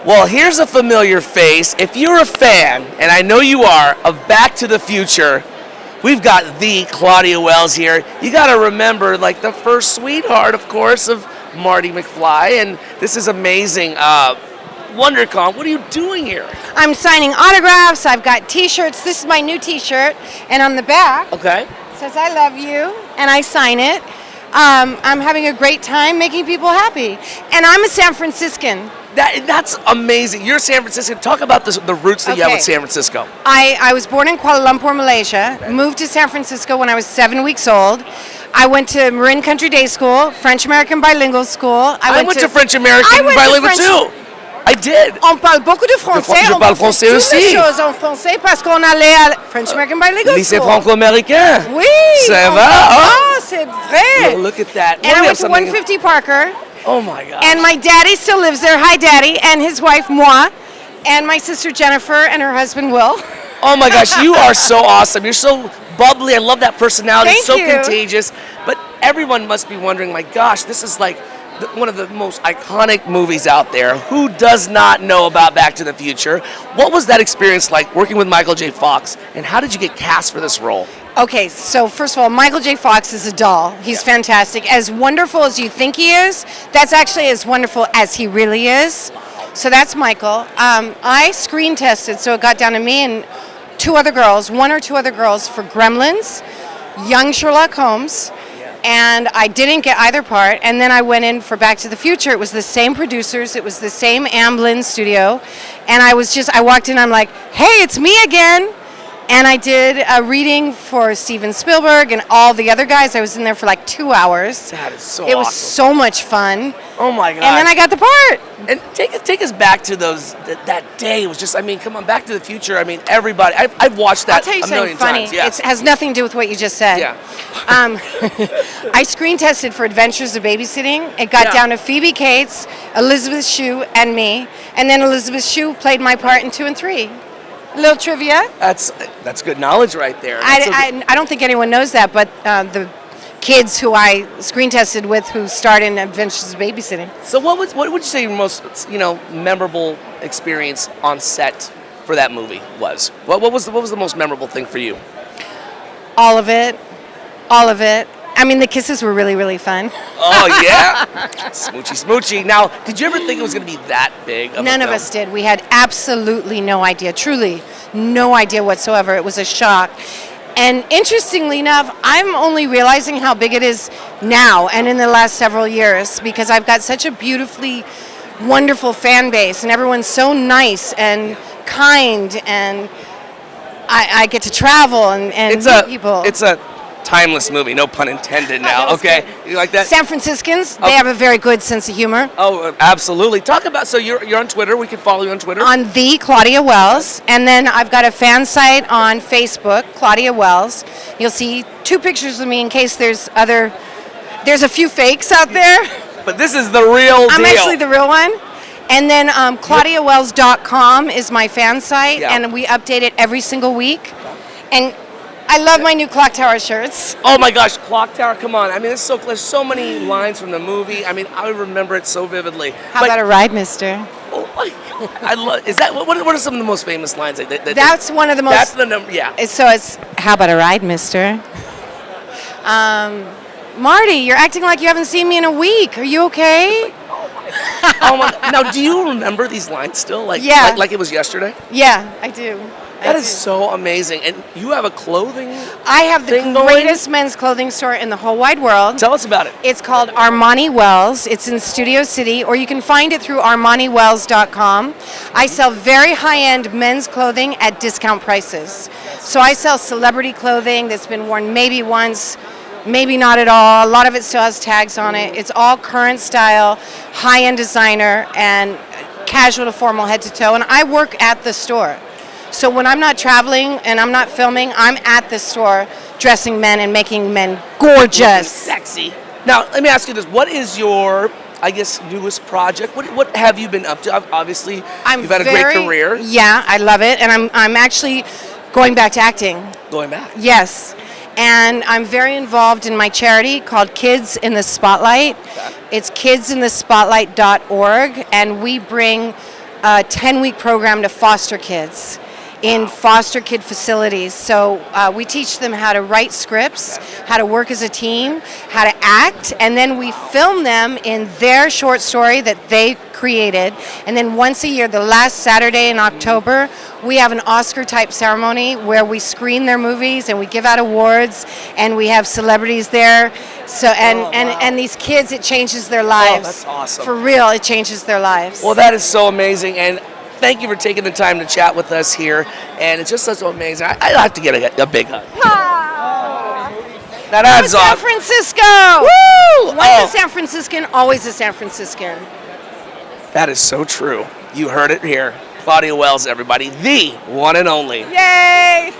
Well, here's a familiar face. If you're a fan, and I know you are, of Back to the Future, we've got the Claudia Wells here. You got to remember, like, the first sweetheart, of course, of Marty McFly, and this is amazing. Wondercon, what are you doing here? I'm signing autographs. I've got T-shirts. This is my new T-shirt, and on the back Okay. it says "I love you," and I sign it. I'm having a great time making people happy, and I'm a San Franciscan. That's amazing. You're San Francisco. Talk about the roots that you have with San Francisco. I was born in Kuala Lumpur, Malaysia. Moved to San Francisco when I was 7 weeks old. I went to Marin Country Day School, French American Bilingual School. I went to French American Bilingual too. I did. On parle beaucoup de français. Je parle français on aussi. fait toutes les choses en français parce qu'on allait à French American Bilingual Lycée School. franco-américain. Oui. Ça va? Ah, c'est vrai. Look at that. And I went to 150 Parker. Oh my God. And my daddy still lives there. Hi, Daddy. And his wife, moi. And my sister, Jennifer, and her husband, Will. Oh my gosh, you are so awesome. You're so bubbly. I love that personality. Thank It's so you. contagious. But everyone must be wondering, like, gosh, this is like one of the most iconic movies out there. Who does not know about Back to the Future? What was that experience like working with Michael J. Fox? And how did you get cast for this role? Okay, so first of all, Michael J. Fox is a doll. He's fantastic. As wonderful as you think he is, that's actually as wonderful as he really is. So that's Michael. I screen tested, so it got down to me and one or two other girls for Gremlins, Young Sherlock Holmes, and I didn't get either part. And then I went in for Back to the Future. It was the same producers. It was the same Amblin studio. And I walked in, I'm like, hey, it's me again. And I did a reading for Steven Spielberg and all the other guys. I was in there for like 2 hours. That is so It was awesome. so much fun. Oh my God. And then I got the part. And take us back to that day. It was just, I mean, come on, Back to the Future. I mean, everybody. I've watched that I'll tell you a million something funny. times. Yeah. It has nothing to do with what you just said. Yeah. I screen tested for Adventures of Babysitting. It got down to Phoebe Cates, Elizabeth Shue, and me. And then Elizabeth Shue played my part in 2 and 3. Little trivia. That's good knowledge right there. I don't think anyone knows that, but the kids who I screen tested with who starred in Adventures of Babysitting. So what would you say your most memorable experience on set for that movie was? What was the most memorable thing for you? All of it. I mean, the kisses were really, really fun. Oh yeah, smoochy. Now, did you ever think it was going to be that big? None of us did. We had absolutely no idea. Truly, no idea whatsoever. It was a shock. And interestingly enough, I'm only realizing how big it is now and in the last several years because I've got such a beautifully wonderful fan base and everyone's so nice and kind and I get to travel and meet people. It's a timeless movie, no pun intended now. Okay, you like that? San Franciscans, they have a very good sense of humor. Oh, absolutely. Talk about, so you're on Twitter. We can follow you on Twitter. On the Claudia Wells, and then I've got a fan site on Facebook, Claudia Wells. You'll see 2 pictures of me in case there's a few fakes out there. But this is the real deal. I'm actually the real one. And then ClaudiaWells.com is my fan site, and we update it every single week. And I love my new Clock Tower shirts. Oh my gosh, Clock Tower, come on. I mean, there's so many lines from the movie. I mean, I remember it so vividly. How about a ride, mister? Oh my God. I love, is that, what are some of the most famous lines? That's one of the most. That's the number, yeah. So it's, how about a ride, mister? Marty, you're acting like you haven't seen me in a week. Are you okay? Oh my, now, do you remember these lines still? Like it was yesterday? Yeah, I do. That is so amazing. And you have a clothing I have the greatest men's clothing store in the whole wide world. Tell us about it. It's called Armani Wells. It's in Studio City, or you can find it through ArmaniWells.com. I sell very high-end men's clothing at discount prices. So I sell celebrity clothing that's been worn maybe once, maybe not at all. A lot of it still has tags on it. It's all current style, high-end designer, and casual to formal head to toe. And I work at the store. So when I'm not traveling and I'm not filming, I'm at the store dressing men and making men gorgeous. Sexy. Now, let me ask you this. What is your, I guess, newest project? What have you been up to? Obviously, you've had a great career. Yeah, I love it. And I'm actually going back to acting. Going back? Yes. And I'm very involved in my charity called Kids in the Spotlight. Okay. It's kidsinthespotlight.org, and we bring a 10-week program to foster kids in foster kid facilities. So we teach them how to write scripts, how to work as a team, how to act, and then we film them in their short story that they created. And then once a year, the last Saturday in October, we have an Oscar-type ceremony where we screen their movies and we give out awards, and we have celebrities there. So and these kids, it changes their lives. Oh, that's awesome. For real, it changes their lives. Well, that is so amazing, and thank you for taking the time to chat with us here, and it's just so amazing. I'd have to get a big hug. Now that's San awesome. Francisco! Woo! Once a San Franciscan, always a San Franciscan. That is so true. You heard it here. Claudia Wells, everybody, the one and only. Yay!